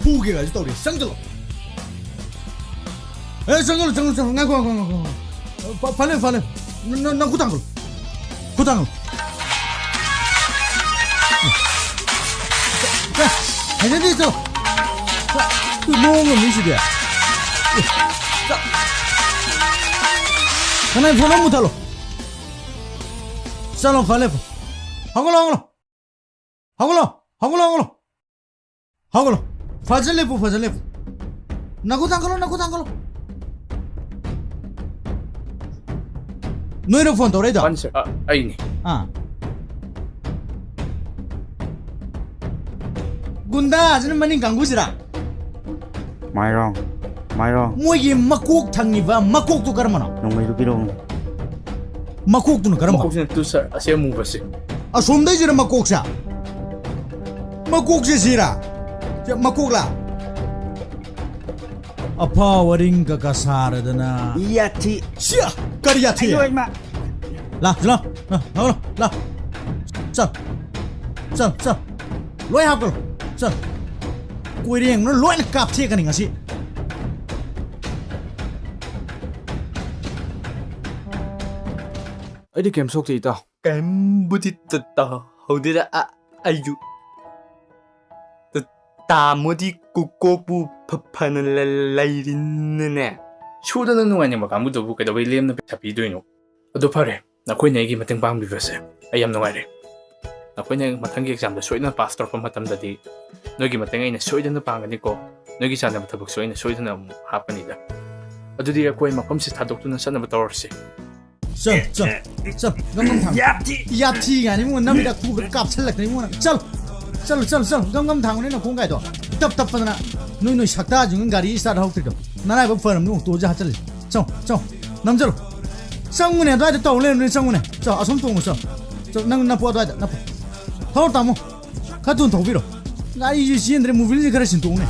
푸게 가지고 우리 쌍절로. 에 쌍절로 나고 발레 나 구당걸. 자, 해전이 있어. 자, 그 뭐가 미시대. 자, 하나 보는 못하러. 살로 발레. 하글로. 파절레. 나고 당걸로. 너희는 폰 도래다. 아이니. 군다 저는 많이 강구시라. 마이롱 뭐이게 막국 탕이바 막국도 가르마나. 농메도 비롱 막국도는 가르마. 혹시나 두살 아시아 무버시. 아 som대지라 막국사. 막국시시라. 자 막국라. 아파 와링가 가사르드나. 이야티 시야 까리야티. 아이고 임마 라. 자. 로이 하고. 자. 꼬리eng nó lỗi là cạp thiệt cái này ngasi. 어디 게임 속에 있다. 게임 부디 떴다. 어디다 아유. 다 뭐디 꾸꾸부 파파는 라이린네. 쇼다는 동안에 막 아무도 보게 다 윌리엄는 잡히도이노. 어도 파래. 나 코이네 얘기 마땅 방비버세. 아이암 농아래. 나 코이네 마땅 exam도 소이나 파스터 파 마tam다디. 너기 마땅 아이네 소이드는 방가니고. 너기 자나 타복 소이네 소이드는 하빠니다. 어두디 코이 마컴시 타독도는 산나부 떠올시. 자. gam thang. Yapti cái này muốn nắm được khu cái cạp chân lệch này muốn. Chal. Gam thang này nó không cái đó. Tập phần nào. Nuôi sắc ta chúng gari start học được. Nó này bấm phần nó tổ ra chân. Chong. Nắm chal. Sang này đôi tàu lên lên sang này. Cho asum tung một năng po đôi năng. Thao tamo. Khát tuần thầu biết rồi. Gari gì xin để mua cái gì cái gì tung này.